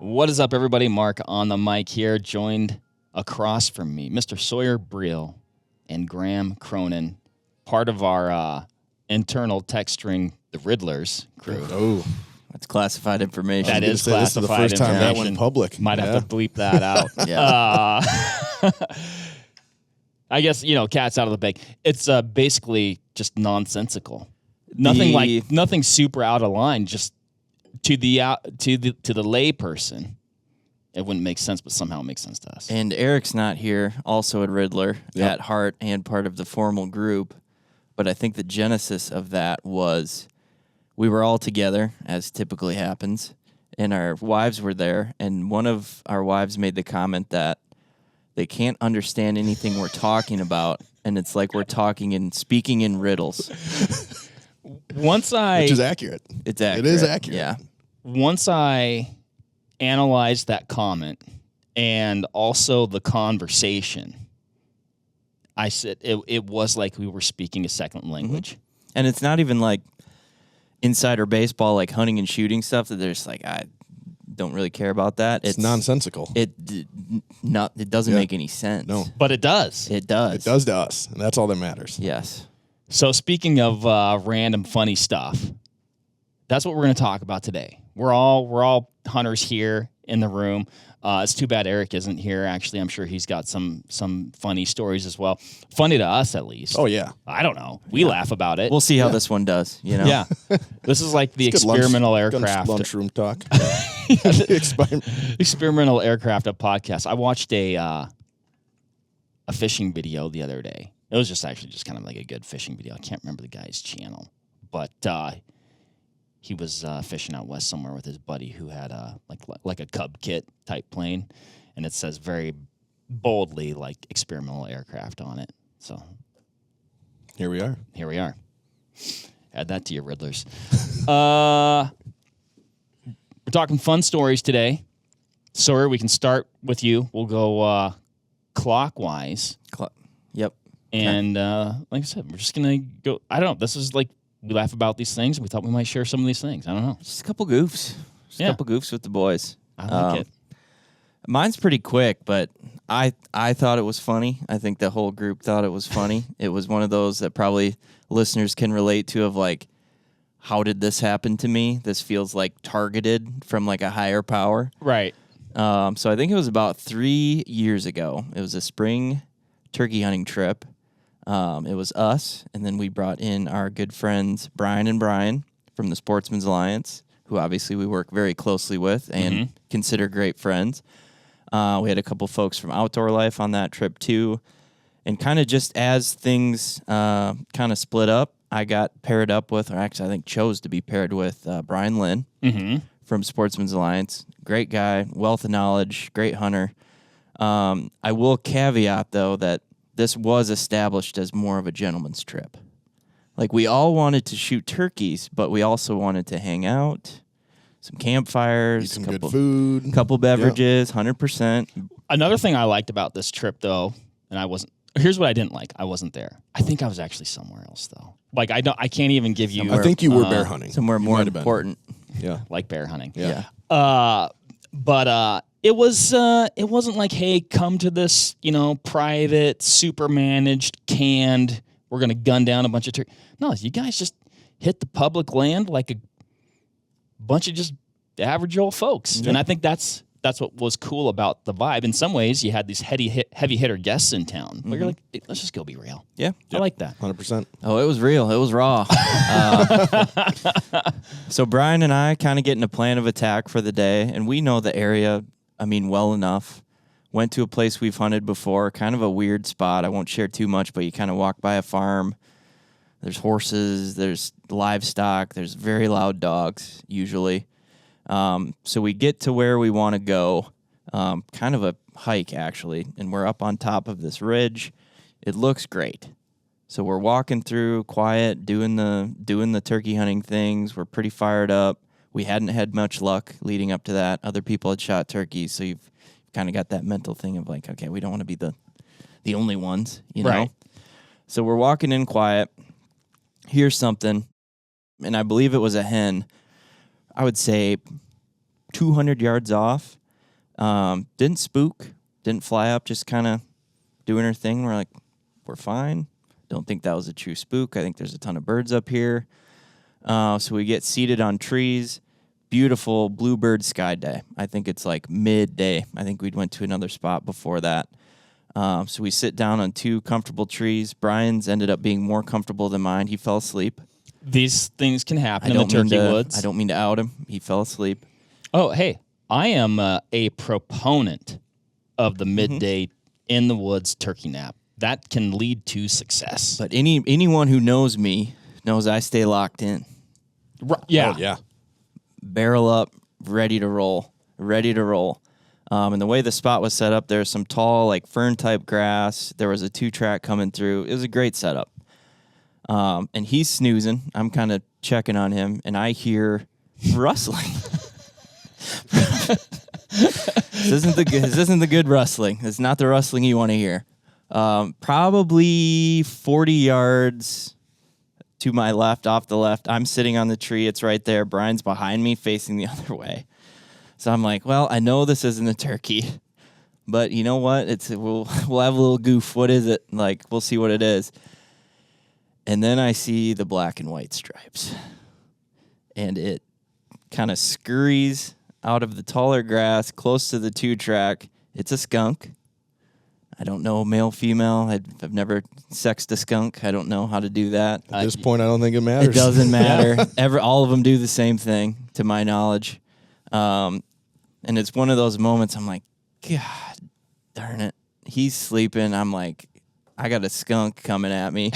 What is up, everybody? Mark on the mic here, joined across from me, Mr. Sawyer Briel and Graham Cronin, part of our internal text string, the Riddlers crew. Oh, that's classified information. That is classified. This is the first time that went public. Might have to bleep that out. I guess, cat's out of the bag. It's basically just nonsensical. Nothing super out of line. Just to the lay person, it wouldn't make sense, but somehow it makes sense to us. And Eric's not here, also a Riddler at heart and part of the formal group. But I think the genesis of that was we were all together, as typically happens, and our wives were there. And one of our wives made the comment that they can't understand anything we're talking about, and it's like we're speaking in riddles. Which is accurate. It's accurate. It is accurate. Yeah. Once I analyzed that comment and also the conversation, I said it was like we were speaking a second language. Mm-hmm. And it's not even like insider baseball, like hunting and shooting stuff that they're just like, I don't really care about that. It's nonsensical. It doesn't make any sense. No. But it does. It does. It does to us, and that's all that matters. Yes. So speaking of random funny stuff, that's what we're going to talk about today. We're all hunters here in the room. It's too bad Eric isn't here. Actually, I'm sure he's got some funny stories as well. Funny to us, at least. Oh, yeah. I don't know. We laugh about it. We'll see how this one does, Yeah. This is like the experimental aircraft. Lunchroom talk. Experimental aircraft, a podcast. I watched a fishing video the other day. It was just kind of like a good fishing video. I can't remember the guy's channel, but he was fishing out west somewhere with his buddy who had like a Cub Kit type plane, and it says very boldly like experimental aircraft on it. So Here we are. Add that to your Riddlers. We're talking fun stories today. Sawyer, we can start with you. We'll go clockwise. Yep. And like I said, we're just going to go. I don't know. This is like we laugh about these things. We thought we might share some of these things. I don't know. Just a couple goofs. A couple goofs with the boys. I like it. Mine's pretty quick, but I thought it was funny. I think the whole group thought it was funny. It was one of those that probably listeners can relate to of like, how did this happen to me? This feels like targeted from like a higher power. Right. So I think it was about 3 years ago. It was a spring turkey hunting trip. It was us, and then we brought in our good friends Brian and Brian from the Sportsman's Alliance, who obviously we work very closely with and consider great friends. We had a couple folks from Outdoor Life on that trip too, and kind of just as things kind of split up, I got paired up with, or actually I think chose to be paired with Brian Lynn from Sportsman's Alliance. Great guy, wealth of knowledge, great hunter. I will caveat though that this was established as more of a gentleman's trip. Like, we all wanted to shoot turkeys, but we also wanted to hang out, some campfires, eat some good food, couple beverages, 100%. Another thing I liked about this trip, though, and here's what I didn't like. I wasn't there. I think I was actually somewhere else, though. Like, I can't even give you. I think you were bear hunting. Somewhere more important. Yeah. Like bear hunting. Yeah. But it wasn't like, hey, come to this, private, super managed, canned, we're going to gun down a bunch of turkey. No, you guys just hit the public land like a bunch of just average old folks. Yeah. And I think that's what was cool about the vibe. In some ways, you had these heavy hitter guests in town. But you're like, hey, let's just go be real. Yeah. I like that. 100%. Oh, it was real. It was raw. So Brian and I kind of getting a plan of attack for the day, and we know the area, well enough. Went to a place we've hunted before, kind of a weird spot. I won't share too much, but you kind of walk by a farm. There's horses, there's livestock, there's very loud dogs, usually. So we get to where we want to go, kind of a hike, actually, and we're up on top of this ridge. It looks great. So we're walking through quiet, doing the turkey hunting things. We're pretty fired up. We hadn't had much luck leading up to that. Other people had shot turkeys, so you've kind of got that mental thing of like, okay, we don't want to be the only ones, you know? Right. So we're walking in quiet. Here's something, and I believe it was a hen. I would say 200 yards off. Didn't spook, didn't fly up, just kind of doing her thing. We're like, we're fine. Don't think that was a true spook. I think there's a ton of birds up here. So we get seated on trees. Beautiful bluebird sky day. I think it's like midday. I think we'd went to another spot before that. So we sit down on 2 comfortable trees. Brian's ended up being more comfortable than mine. He fell asleep. These things can happen in the turkey woods. I don't mean to out him. He fell asleep. Oh, hey, I am a proponent of the midday in the woods turkey nap. That can lead to success. But anyone who knows me knows I stay locked in. Yeah. Oh, yeah. Barrel up, ready to roll. And the way the spot was set up, there's some tall, like fern-type grass. There was a 2-track coming through. It was a great setup. And he's snoozing. I'm kind of checking on him, and I hear rustling. This isn't the good rustling. It's not the rustling you want to hear. Probably 40 yards to my left, off the left. I'm sitting on the tree. It's right there. Brian's behind me, facing the other way. So I'm like, well, I know this isn't a turkey, but you know what? We'll have a little goof. What is it? Like, we'll see what it is. And then I see the black and white stripes, and it kind of scurries out of the taller grass close to the 2-track. It's a skunk. I don't know, male, female. I've never sexed a skunk. I don't know how to do that. At this point, I don't think it matters. It doesn't matter. All of them do the same thing, to my knowledge. And it's one of those moments I'm like, God darn it. He's sleeping. I'm like, I got a skunk coming at me.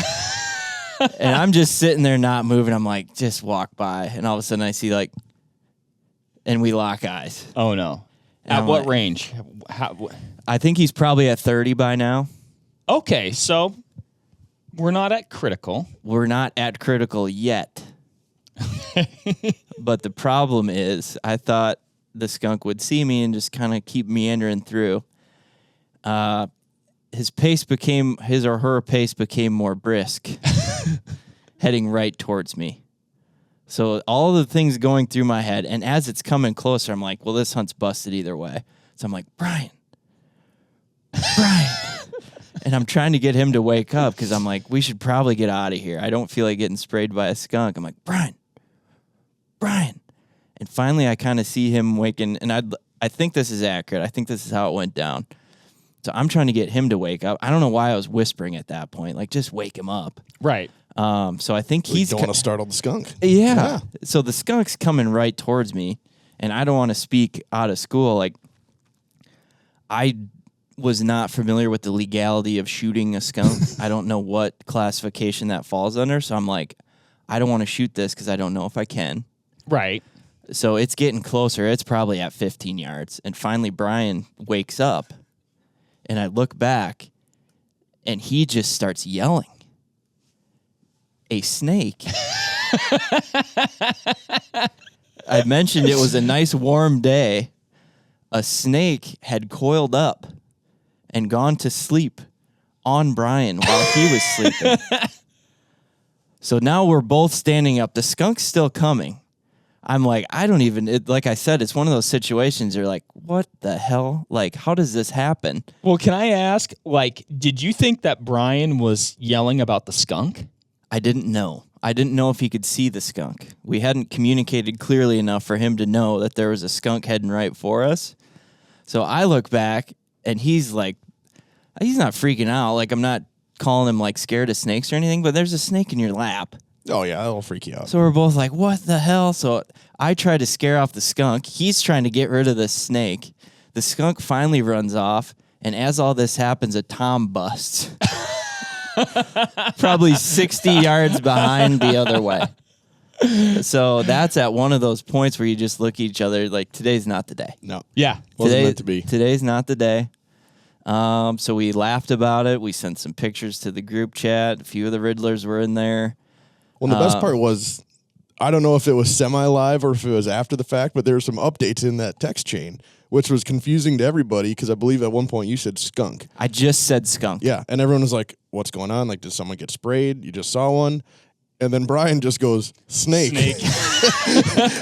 And I'm just sitting there not moving. I'm like, just walk by. And all of a sudden I see and we lock eyes. Oh, no. And At I'm what like, range? I think he's probably at 30 by now. Okay, so we're not at critical. We're not at critical yet. But the problem is, I thought the skunk would see me and just kind of keep meandering through. His or her pace became more brisk, heading right towards me. So all the things going through my head, and as it's coming closer, I'm like, well, this hunt's busted either way. So I'm like, Brian. And I'm trying to get him to wake up because I'm like, we should probably get out of here. I don't feel like getting sprayed by a skunk. I'm like, Brian. And finally I kind of see him waking, and I think this is accurate. I think this is how it went down. So I'm trying to get him to wake up. I don't know why I was whispering at that point. Like, just wake him up. Right. So I think You don't want to startle the skunk. Yeah. So the skunk's coming right towards me, and I don't want to speak out of school. Like, I was not familiar with the legality of shooting a skunk. I don't know what classification that falls under. So I'm like, I don't want to shoot this because I don't know if I can. Right. So it's getting closer. It's probably at 15 yards. And finally, Brian wakes up, and I look back, and he just starts yelling. A snake. I mentioned it was a nice warm day. A snake had coiled up and gone to sleep on Brian while he was sleeping. So now we're both standing up. The skunk's still coming. I'm like, like I said, it's one of those situations you're like, what the hell? Like, how does this happen? Well, can I ask, did you think that Brian was yelling about the skunk? I didn't know. I didn't know if he could see the skunk. We hadn't communicated clearly enough for him to know that there was a skunk heading right for us. So I look back, and he's like, he's not freaking out. Like, I'm not calling him, like, scared of snakes or anything, but there's a snake in your lap. Oh, yeah, that'll freak you out. So we're both like, what the hell? So I try to scare off the skunk. He's trying to get rid of the snake. The skunk finally runs off, and as all this happens, a tom busts. Probably 60 yards behind the other way. So that's at one of those points where you just look at each other like, today's not the day. No. Yeah. Wasn't meant to be. Today's not the day. So we laughed about it. We sent some pictures to the group chat. A few of the Riddlers were in there. Well, the best part was, I don't know if it was semi-live or if it was after the fact, but there were some updates in that text chain, which was confusing to everybody because I believe at one point you said skunk. I just said skunk. Yeah, and everyone was like, what's going on? Like, did someone get sprayed? You just saw one? And then Brian just goes, snake. Snake.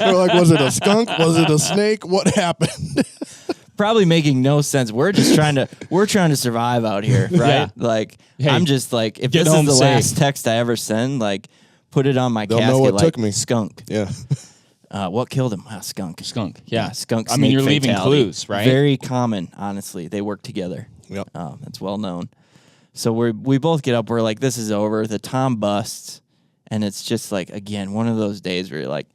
We're like, was it a skunk? Was it a snake? What happened? Probably making no sense. We're trying to survive out here, right? Yeah. Like, Hey, I'm just like, if get this is home the safe. last text I ever send, like, put it on my They'll casket. know what like, took me. Skunk. Yeah. What killed him? Skunk. Skunk. Yeah. Skunk. I mean, you're snake leaving fatality. clues, right? Very common, honestly. They work together. Yep. That's well known. So we both get up. We're like, this is over. The Tom busts, and it's just like, again, one of those days where you're like,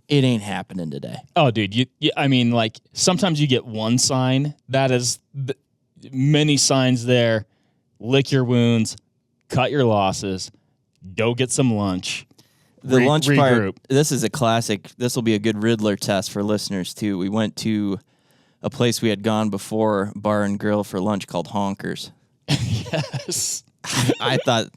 it ain't happening today. Oh, dude. I mean, like, sometimes you get one sign. That is many signs there. Lick your wounds. Cut your losses. Go get some lunch. The lunch regroup. part, this is a classic. This will be a good Riddler test for listeners, too. We went to a place we had gone before, bar and grill for lunch called Honkers. Yes.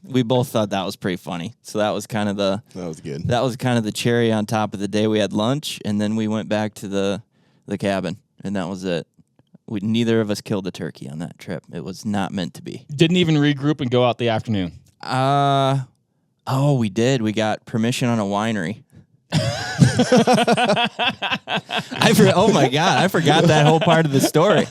We both thought that was pretty funny. So that was kind of That was good. the cherry on top of the day. We had lunch, and then we went back to the cabin, and that was it. Neither of us killed a turkey on that trip. It was not meant to be. Didn't even regroup and go out the afternoon. We did. We got permission on a winery. Oh my God, I forgot that whole part of the story.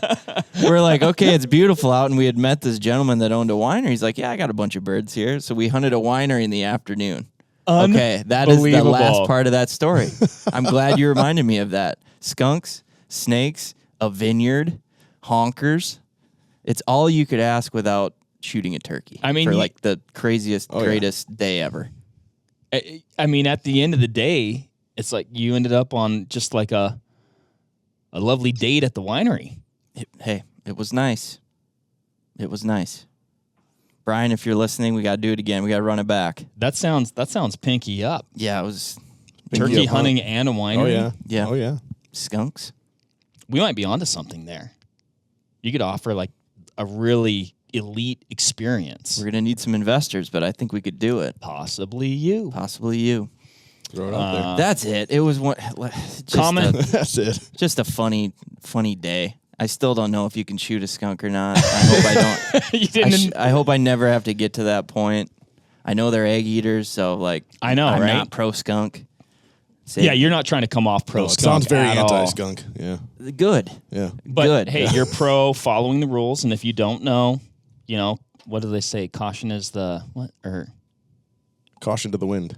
We're like, okay, it's beautiful out, and we had met this gentleman that owned a winery. He's like, yeah, I got a bunch of birds here. So we hunted a winery in the afternoon. Okay, that is the last part of that story. I'm glad you reminded me of that. Skunks, snakes, a vineyard, honkers. It's all you could ask without shooting a turkey. I mean, for like the craziest, greatest day ever. I mean, at the end of the day, it's like you ended up on just like a lovely date at the winery. It was nice. It was nice. Brian, if you're listening, we got to do it again. We got to run it back. That sounds pinky up. Yeah, it was Turkey hunting and a winery. Oh, yeah. Yeah. Oh, yeah. Skunks. We might be onto something there. You could offer like a really elite experience. We're going to need some investors, but I think we could do it. Possibly you. Possibly you. Throw it out there. That's it. It was one. Comment. That's it. Just a funny day. I still don't know if you can shoot a skunk or not. I hope I don't. You didn't. I hope I never have to get to that point. I know they're egg eaters, so like I know, I'm right? not pro skunk. Yeah, you're not trying to come off pro No, it skunk. sounds very at all. anti-skunk. Yeah. Good. Yeah. But Good. hey, you're pro following the rules, and if you don't know, what do they say? Caution is the what? Or Caution to the wind.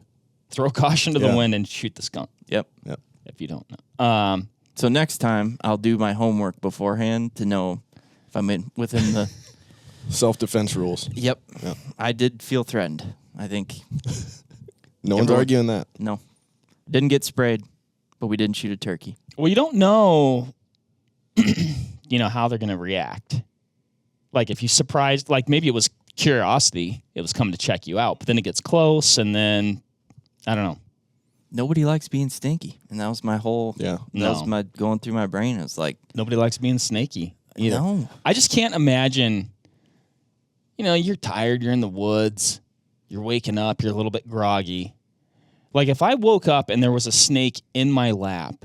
throw caution to the wind and shoot the skunk. Yep. Yep. If you don't know. So next time I'll do my homework beforehand to know if I'm within the. Self-defense rules. Yep. Yep. I did feel threatened. I think No one's arguing that. no, didn't get sprayed, but we didn't shoot a turkey. Well, you don't know, how they're going to react. Like if you surprised, like maybe it was curiosity, it was coming to check you out, but then it gets close, and then I don't know. Nobody likes being stinky, and that was my whole. Yeah. That was my going through my brain. It was like Nobody likes being snaky either. no. I just can't imagine. You're tired. You're in the woods. You're waking up. You're a little bit groggy. Like if I woke up and there was a snake in my lap,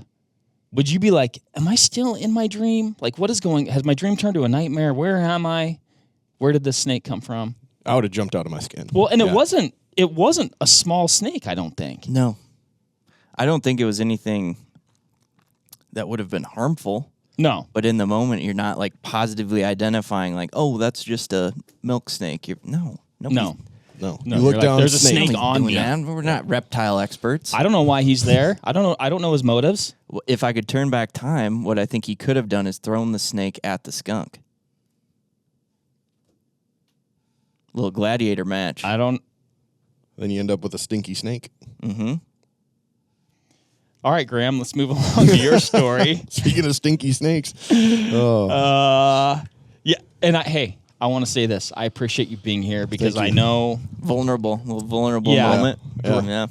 would you be like, am I still in my dream? Like what is has my dream turned to a nightmare? Where am I? Where did this snake come from? I would have jumped out of my skin. Well, and it wasn't a small snake, I don't think. No, I don't think it was anything that would have been harmful. No. But in the moment, you're not like positively identifying like, oh, that's just a milk snake. No. No. No, You look you're down. like, there's a snake. snake on me. We're not reptile experts. I don't know why he's there. I don't know his motives. If I could turn back time, what I think he could have done is thrown the snake at the skunk. Little gladiator match. Then you end up with a stinky snake. Mm-hmm. All right, Graham, let's move along to your story. Speaking of stinky snakes. Oh. Yeah, and I want to say this. I appreciate you being here because I know Vulnerable moment. Yeah.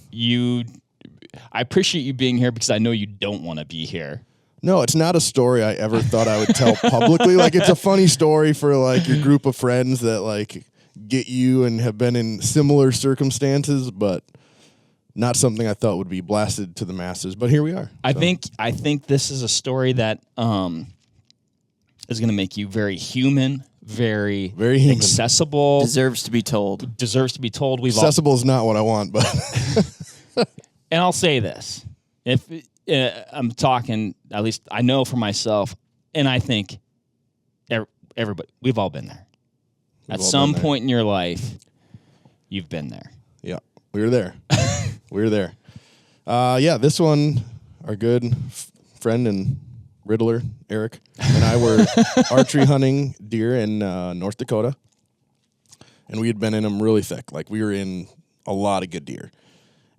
I appreciate you being here because I know you don't want to be here. No, it's not a story I ever thought I would tell publicly. Like, it's a funny story for, like, your group of friends that, like, get you and have been in similar circumstances, but not something I thought would be blasted to the masses. But here we are. I think this is a story that is going to make you very human, very, Very human. accessible. Deserves to be told. We've all, Accessible is not what I want, but and I'll say this: if I'm talking, at least I know for myself, and I think everybody, we've all been there. At some point in your life, you've been there. yeah, we were there. We were there. Yeah, this one, our good friend and Riddler, Eric, and I were archery hunting deer in North Dakota, and we had been in them really thick. Like, we were in a lot of good deer.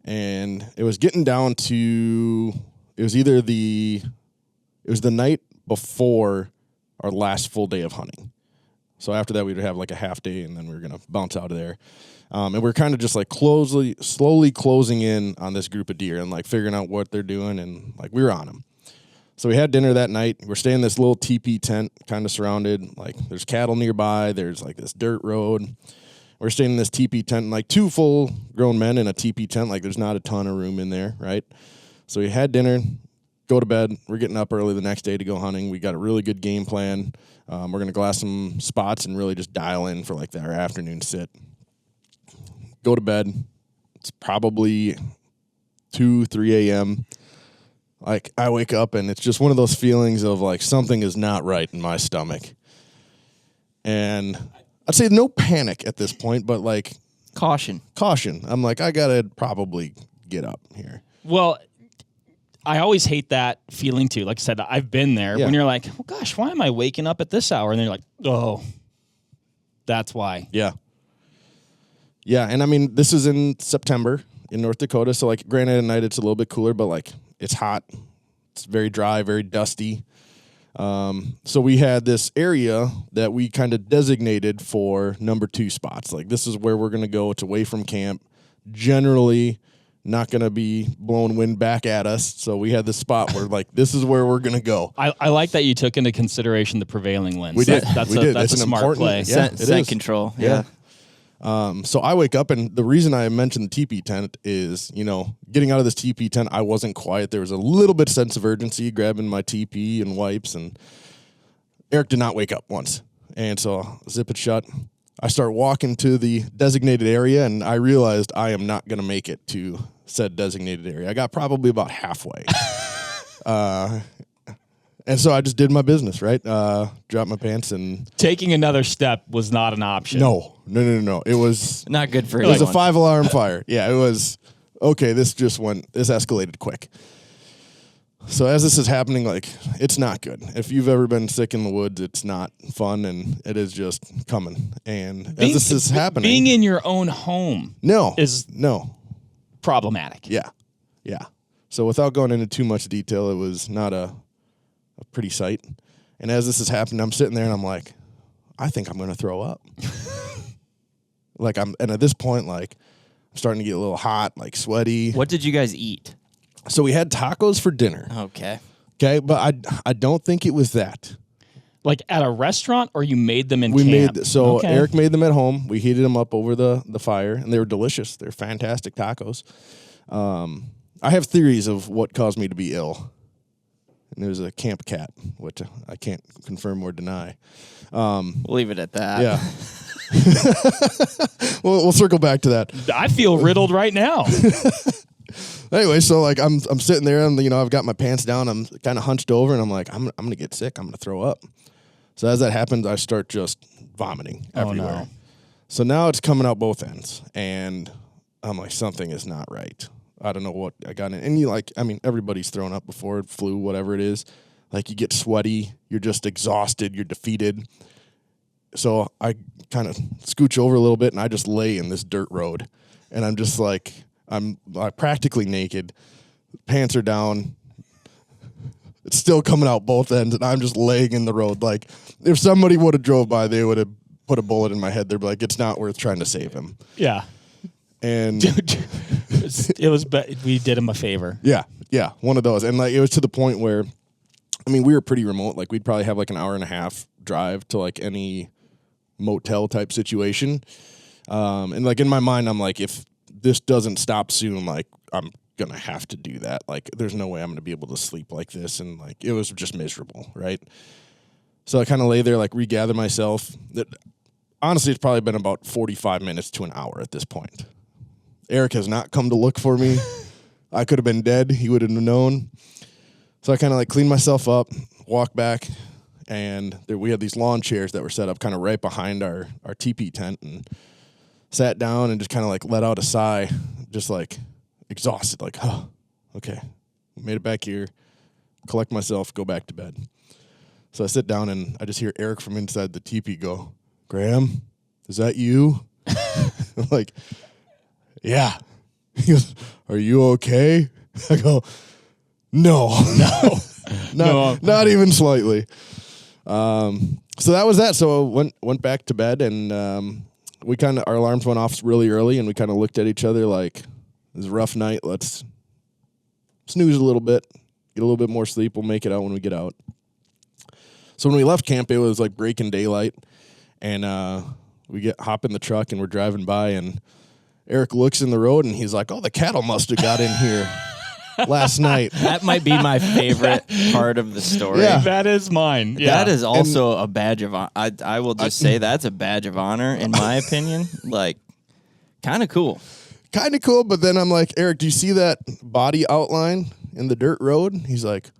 And it was getting down to, it was the night before our last full day of hunting. So after that, we'd have like a half day, and then we were going to bounce out of there. And we were kind of just like slowly closing in on this group of deer and like figuring out what they're doing, and like we were on them. So we had dinner that night. We're staying in this little teepee tent, kind of surrounded. Like, there's cattle nearby. There's like this dirt road. We're staying in this teepee tent, like 2 full-grown men in a teepee tent. Like, there's not a ton of room in there, right? So we had dinner, go to bed. We're getting up early the next day to go hunting. We got a really good game plan. We're going to glass some spots and really just dial in for like our afternoon sit. Go to bed. It's probably 2, 3 a.m. Like, I wake up and it's just one of those feelings of like something is not right in my stomach. And I'd say no panic at this point, but like Caution. I'm like, I gotta probably get up here. Well, I always hate that feeling too. Like I said, I've been there when you're like, oh gosh, why am I waking up at this hour? And then you're like, oh, that's why. Yeah. Yeah, and I mean, this is in September in North Dakota, so like, granted, at night it's a little bit cooler, but like, it's hot. It's very dry, very dusty. So we had this area that we kind of designated for number 2 spots. Like, this is where we're going to go. It's away from camp. Generally not going to be blowing wind back at us. So we had this spot where like, this is where we're going to go. I like that you took into consideration the prevailing winds. We did. That's It's a smart play. Yeah, Scent control. Yeah. So I wake up, and the reason I mentioned the teepee tent is, you know, getting out of this teepee tent, I wasn't quiet. There was a little bit of sense of urgency, grabbing my teepee and wipes, and Eric did not wake up once. And so I zip it shut. I start walking to the designated area, and I realized I am not going to make it to said designated area. I got probably about halfway. And so I just did my business, right? Dropped my pants and... Taking another step was not an option. No. It was... Not good for It was a anyone. 5-alarm fire. Yeah, it was... Okay, this escalated quick. So as this is happening, like, it's not good. If you've ever been sick in the woods, it's not fun, and it is just coming. And as this is happening... Being in your own home is problematic. Yeah. So without going into too much detail, it was not a pretty sight. And as this is happening, I'm sitting there and I'm like, I think I'm going to throw up. And at this point, like, I'm starting to get a little hot, like sweaty. What did you guys eat? So we had tacos for dinner. Okay. Okay, but I don't think it was that. Like at a restaurant, or you made them in camp? Okay. Eric made them at home. We heated them up over the fire, and they were delicious. They're fantastic tacos. I have theories of what caused me to be ill. And there's a camp cat, which I can't confirm or deny. We'll leave it at that. Yeah. We'll circle back to that. I feel riddled right now. Anyway, so like I'm sitting there, and I've got my pants down. I'm kind of hunched over, and I'm like, I'm gonna get sick. I'm gonna throw up. So as that happens, I start just vomiting everywhere. No. So now it's coming out both ends, and I'm like, something is not right. I don't know what I got in. And everybody's thrown up before, flu, whatever it is. Like, you get sweaty, you're just exhausted, you're defeated. So I kind of scooch over a little bit, and I just lay in this dirt road. And I'm just like, I'm practically naked. Pants are down. It's still coming out both ends, and I'm just laying in the road. Like, if somebody would have drove by, they would have put a bullet in my head. They'd be like, it's not worth trying to save him. Yeah. And we did him a favor. Yeah, one of those. And like, it was to the point where, we were pretty remote. Like, we'd probably have like an hour and a half drive to like any motel type situation. And like, in my mind, I'm like, if this doesn't stop soon, like, I'm gonna have to do that. Like, there's no way I'm gonna be able to sleep like this. And like, it was just miserable, right? So I kind of lay there, like regather myself. Honestly, it's probably been about 45 minutes to an hour at this point. Eric has not come to look for me. I could have been dead. He would have known. So I kind of like cleaned myself up, walked back, and we had these lawn chairs that were set up kind of right behind our teepee tent, and sat down and just kind of like let out a sigh, just like exhausted, like, oh, okay, made it back here, collect myself, go back to bed. So I sit down and I just hear Eric from inside the teepee go, Graham, is that you? I'm like, yeah. He goes, are you okay? I go, no, not even slightly. So that was that. So I went back to bed, and our alarms went off really early, and we kind of looked at each other like, it was a rough night. Let's snooze a little bit, get a little bit more sleep. We'll make it out when we get out. So when we left camp, it was like breaking daylight, and we hop in the truck, and we're driving by, and Eric looks in the road, and he's like, oh, the cattle must have got in here last night. That might be my favorite part of the story. Yeah. That is mine. Yeah. That is also a badge of honor. I will just say that's a badge of honor, in my opinion. Like, kind of cool. Kind of cool, but then I'm like, Eric, do you see that body outline in the dirt road? He's like,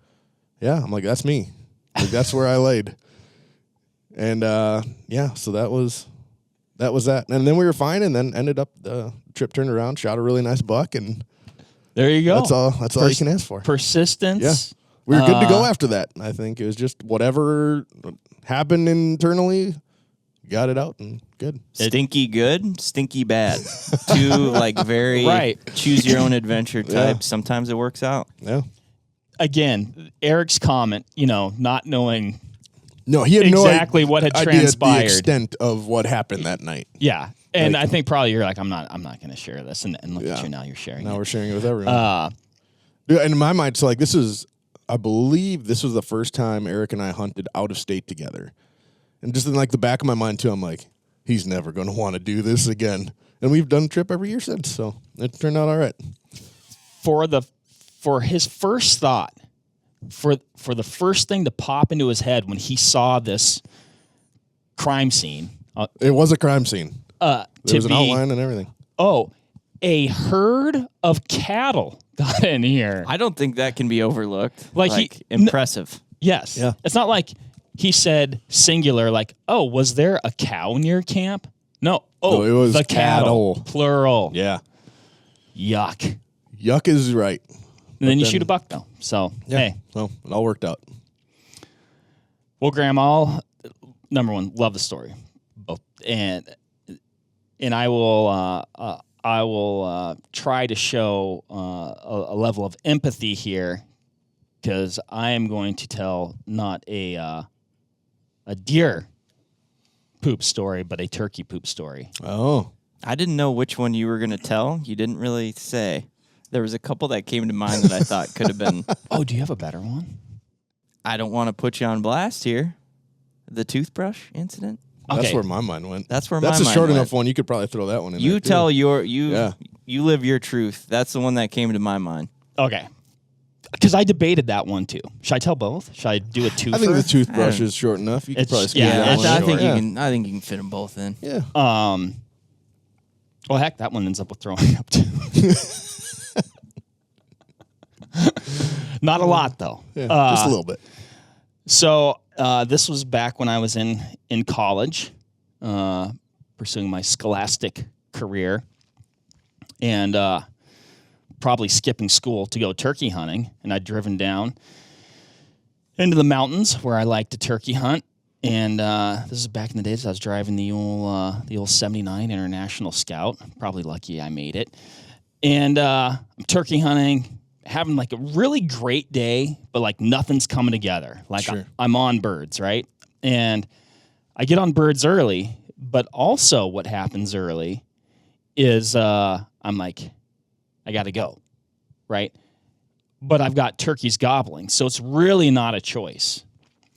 yeah. I'm like, that's me. Like, that's where I laid. And, so that was that. And then we were fine, and then ended up the trip turned around, shot a really nice buck, and there you go. That's all you can ask for. Persistence. Yeah. We were good to go after that. I think it was just whatever happened internally, got it out, and good. Stinky good, stinky bad. Two like very choose your own adventure types. Yeah. Sometimes it works out. Yeah. Again, Eric's comment, not knowing No, he had exactly what had transpired. The extent of what happened that night. Yeah. And I think probably you're like, I'm not going to share this. And look at you now, you're sharing Now it. we're sharing it with everyone. And in my mind, so like I believe this was the first time Eric and I hunted out of state together. And just in like the back of my mind too, I'm like, he's never going to want to do this again. And we've done a trip every year since, so it turned out all right. For his first thought, for the first thing to pop into his head when he saw this crime scene, It was a crime scene. There was an outline and everything. Oh, a herd of cattle got in here. I don't think that can be overlooked. Like impressive. Yes. Yeah. It's not like he said singular, like, oh, was there a cow near camp? No. Oh, No, it was the cattle. Plural. Yeah. Yuck. Yuck is right. And then you shoot a buck, though. So, hey. Well, it all worked out. Well, Graham, number one, love the story. Both. And I will try to show a level of empathy here, because I am going to tell not a deer poop story, but a turkey poop story. Oh. I didn't know which one you were going to tell. You didn't really say. There was a couple that came to mind that I thought could have been. Oh, do you have a better one? I don't want to put you on blast here. The toothbrush incident. Okay. That's where my mind went. That's a short enough one. You could probably throw that one in. You there too. tell you live your truth. That's the one that came to my mind. Okay. Because I debated that one too. Should I tell both? Should I do a twofer? I think the toothbrush is short enough. You could probably squeeze that one I in. think Yeah. I think you can fit them both in. Yeah. Well, heck, that one ends up with throwing up too. Not a lot though. Yeah, just a little bit. So this was back when I was in college, pursuing my scholastic career, and probably skipping school to go turkey hunting. And I'd driven down into the mountains where I like to turkey hunt. And this is back in the days I was driving the old 79 International Scout. Probably lucky I made it. And I'm turkey hunting, having like a really great day, but like nothing's coming together. Like Sure. I'm on birds, right? And I get on birds early, but also what happens early is I'm like, I got to go, right? But I've got turkeys gobbling, so it's really not a choice.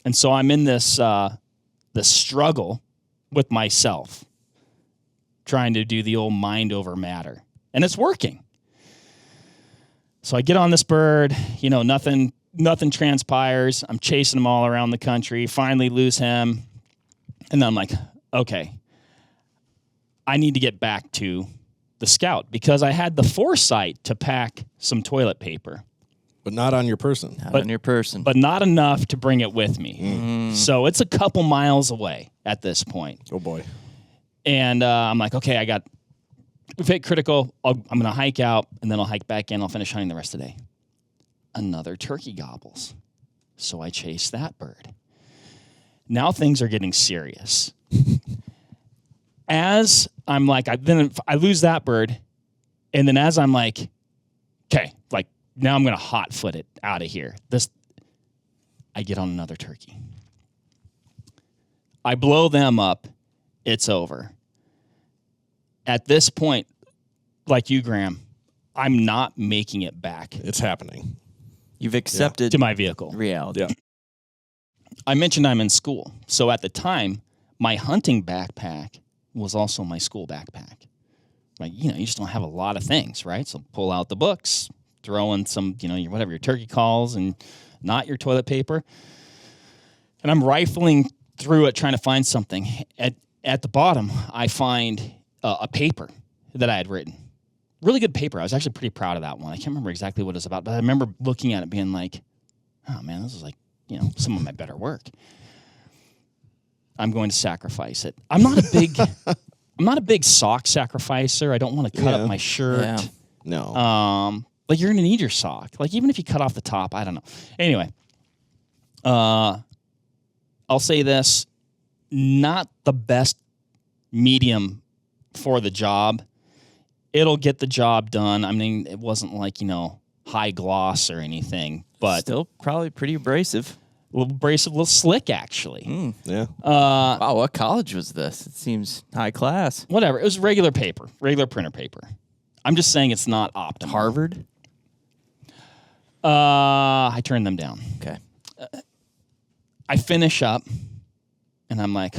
And so I'm in this struggle with myself, trying to do the old mind over matter, and it's working. So I get on this bird, nothing nothing transpires. I'm chasing him all around the country. Finally lose him. And then I'm like, okay, I need to get back to the Scout because I had the foresight to pack some toilet paper. But not on your person. Not on your person. But not enough to bring it with me. So it's a couple miles away at this point. Oh, boy. And I'm like, okay, I got fit critical. I'm going to hike out, and then I'll hike back in. I'll finish hunting the rest of the day. Another turkey gobbles. So I chase that bird. Now things are getting serious. As I'm like, I lose that bird, and then as I'm like, okay, like now I'm going to hot foot it out of here. I get on another turkey. I blow them up. It's over. At this point, like you, Graham, I'm not making it back. It's happening. You've accepted to my vehicle. reality. Yeah. I mentioned I'm in school. So at the time, my hunting backpack was also my school backpack. Like, you just don't have a lot of things, right? So pull out the books, throw in some, your turkey calls and not your toilet paper. And I'm rifling through it trying to find something. At the bottom, I find a paper that I had written. Really good paper. I was actually pretty proud of that one. I can't remember exactly what it was about, but I remember looking at it being like, oh, man, this is like, some of my better work. I'm going to sacrifice it. I'm not a big sock sacrificer. I don't want to cut up my shirt. Yeah. No. Like you're going to need your sock. Like even if you cut off the top, I don't know. Anyway, I'll say this, not the best medium for the job. It'll get the job done. I mean, it wasn't like, high gloss or anything, but Still probably pretty abrasive. a little abrasive, a little slick, actually. Yeah. Wow, what college was this? It seems high class. Whatever. It was regular paper, regular printer paper. I'm just saying it's not optimal. Harvard? I turned them down. Okay. I finish up, and I'm like,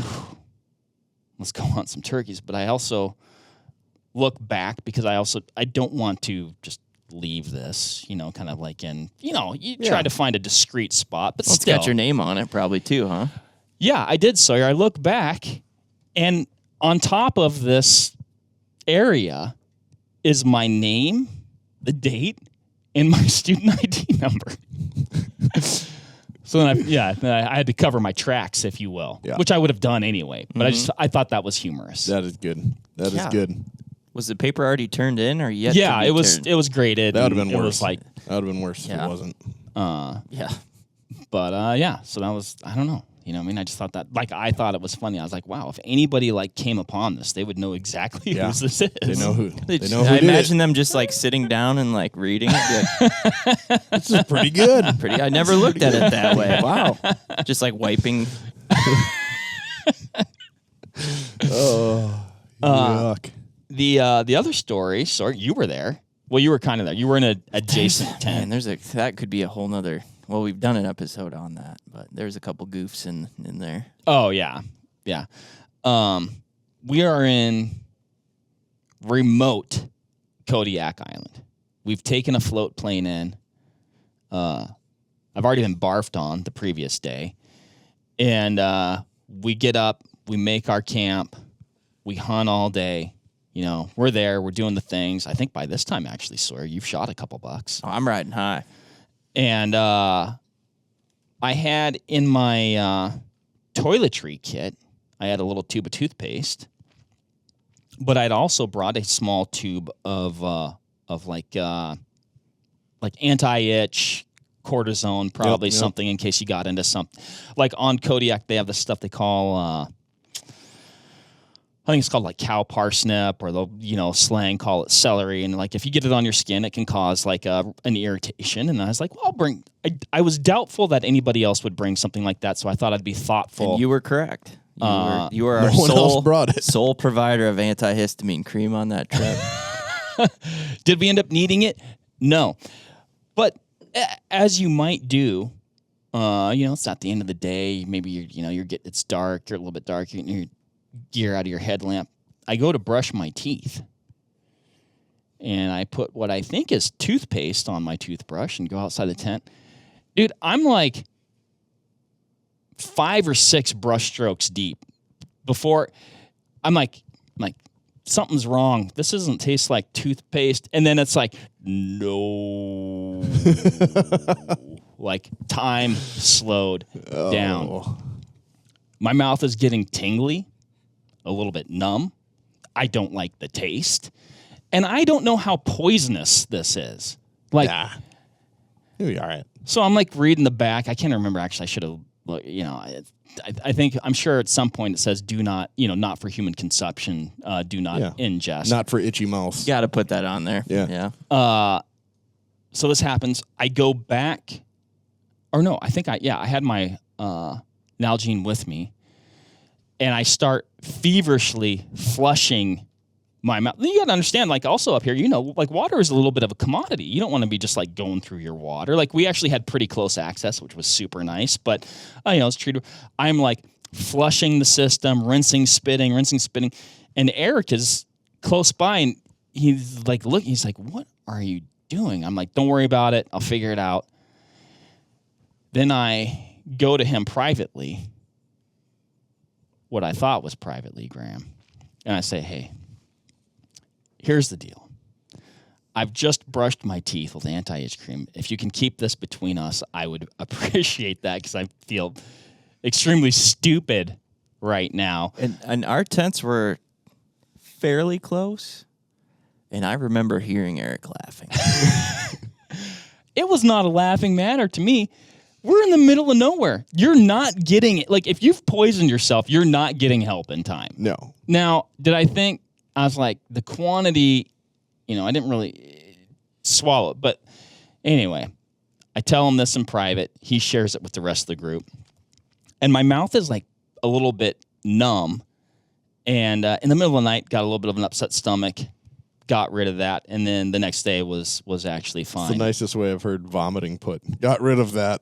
let's go hunt some turkeys. But I also look back because I don't want to just leave this, kind of like in, try to find a discreet spot. But It's still. got your name on it probably too, huh? Yeah, I did, Sawyer. I look back, and on top of this area is my name, the date, and my student ID number. So then I had to cover my tracks, if you will, which I would have done anyway. But I thought that was humorous. That is good. That is good. Was the paper already turned in or yet? Yeah, to be it was. turned? It was graded. That would have been It worse. was like, That would have been worse if it wasn't. Yeah. but yeah. So that was. I don't know. I just thought that. Like, I thought it was funny. I was like, wow, if anybody came upon this, they would know exactly who this is. They know who. They know who I did imagine it. them just sitting down and reading it. This is pretty good. I never looked at it that way. Wow. Just wiping. Oh, yuck. The other story. Sorry, you were there. Well, you were kind of there. You were in an adjacent tent. Man, that could be a whole nother. Well, we've done an episode on that, but there's a couple goofs in there. Oh yeah. We are in remote Kodiak Island. We've taken a float plane in. I've already been barfed on the previous day, and we get up, we make our camp, we hunt all day. We're there, we're doing the things. I think by this time, actually, Sawyer, you've shot a couple bucks. Oh, I'm riding high. And I had in my toiletry kit, I had a little tube of toothpaste, but I'd also brought a small tube of anti-itch, cortisone, probably something in case you got into something. Like on Kodiak, they have the stuff they call, I think it's called cow parsnip, or they'll, slang call it celery. And if you get it on your skin, it can cause an irritation. And I was like, well, I'll bring. I was doubtful that anybody else would bring something like that, so I thought I'd be thoughtful. And you were correct. You were no our one else brought it. sole provider of antihistamine cream on that trip. Did we end up needing it? No, but as you might do, it's at the end of the day. Maybe it's dark. You're a little bit dark. You're getting your gear out of your headlamp. I go to brush my teeth, and I put what I think is toothpaste on my toothbrush and go outside the tent. Dude, I'm like 5 or 6 brush strokes deep before I'm like, something's wrong. This doesn't taste like toothpaste. And then it's like, no. Like time slowed down. My mouth is getting tingly, a little bit numb. I don't like the taste. And I don't know how poisonous this is. Like, You'll be all right. so I'm like reading the back. I can't remember, actually. I should have, I think, I'm sure at some point it says do not, not for human consumption, do not ingest. Not for itchy mouth. Got to put that on there. Yeah. So this happens. I go back, or no, I think I had my Nalgene with me, and I start feverishly flushing my mouth. You got to understand, like, also up here, like, water is a little bit of a commodity. You don't want to be just like going through your water. Like, we actually had pretty close access, which was super nice. But it's treated. I'm like flushing the system, rinsing, spitting, and Eric is close by, and he's like, look, he's like, what are you doing? I'm like, don't worry about it. I'll figure it out. Then I go to him privately, what I thought was privately, Graham, and I say, hey, here's the deal. I've just brushed my teeth with anti-itch cream. If you can keep this between us, I would appreciate that, because I feel extremely stupid right now. And our tents were fairly close, and I remember hearing Eric laughing. It was not a laughing matter to me. We're in the middle of nowhere. You're not getting it. Like, if you've poisoned yourself, you're not getting help in time. No. Now, did I think, I was like, the quantity, I didn't really swallow it. But anyway, I tell him this in private. He shares it with the rest of the group. And my mouth is like a little bit numb. And in the middle of the night, got a little bit of an upset stomach. Got rid of that. And then the next day was actually fine. It's the nicest way I've heard vomiting put. Got rid of that.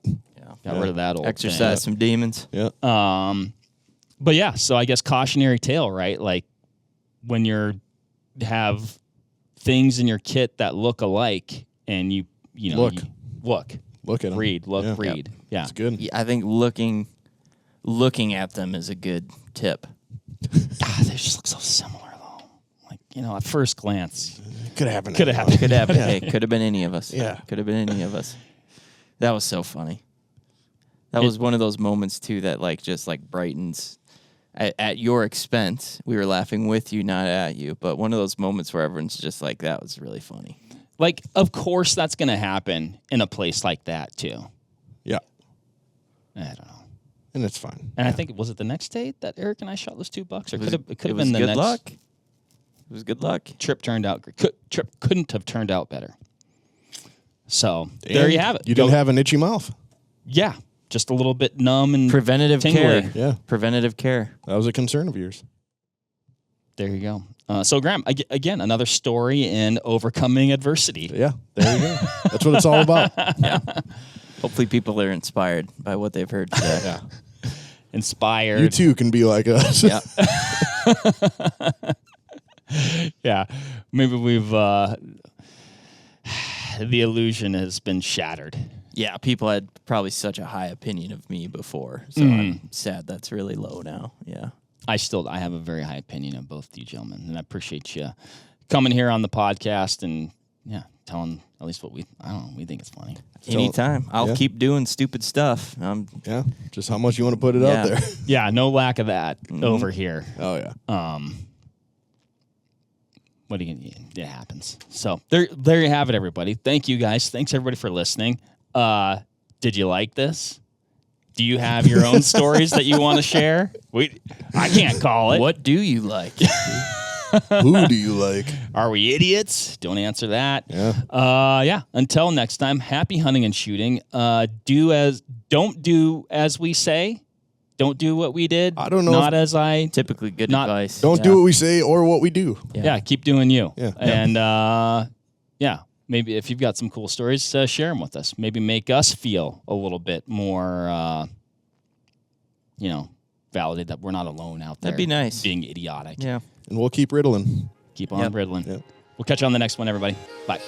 Got rid of that old Exercise some demons. Yeah. But yeah, so I guess cautionary tale, right? Like, when you have things in your kit that look alike, and you look at them. read. Yep. Yeah, It's good. Yeah, I think looking at them is a good tip. God, they just look so similar though. Like, at first glance, Could happen. Could have Hey, could have been any of us. Yeah. Could have been any of us. That was so funny. That was one of those moments too that just brightens at your expense. We were laughing with you, not at you, but one of those moments where everyone's just like, that was really funny. like, of course that's going to happen in a place like that too. Yeah. I don't know. And it's fine. And I think, was it the next day that Eric and I shot those 2 bucks? Or it could have was been the good next luck. It was good luck. Trip turned out great. Trip couldn't have turned out better. So there you have it. You didn't have an itchy mouth. Yeah, just a little bit numb and Preventative tingly. care. Yeah. Preventative care. That was a concern of yours. There you go. So Graham, again, another story in overcoming adversity. Yeah. There you go. That's what it's all about. Yeah. Hopefully people are inspired by what they've heard today. Yeah. Inspired. You too can be like us. Yeah. Yeah. Maybe we've the illusion has been shattered. Yeah, people had probably such a high opinion of me before, so I'm sad that's really low now. Yeah. I have a very high opinion of both of you gentlemen, and I appreciate you coming here on the podcast and telling at least what we think it's funny. Anytime. I'll keep doing stupid stuff. Yeah. Just how much you want to put it out there. Yeah, no lack of that over here. Oh yeah. What are you gonna? It happens. So there you have it, everybody. Thank you guys. Thanks everybody for listening. Did you like this? Do you have your own stories that you want to share? I can't call it. What do you like? Who do you like? Are we idiots? Don't answer that. Yeah. Until next time, happy hunting and shooting. Don't do as we say. Don't do what we did. I don't know. Not as I. Typically good advice. Don't do what we say or what we do. Yeah. Keep doing you. Yeah. And maybe if you've got some cool stories, share them with us. Maybe make us feel a little bit more, validated that we're not alone out there. That'd be nice. Being idiotic. Yeah. And we'll keep riddling. Keep on riddling. Yep. We'll catch you on the next one, everybody. Bye.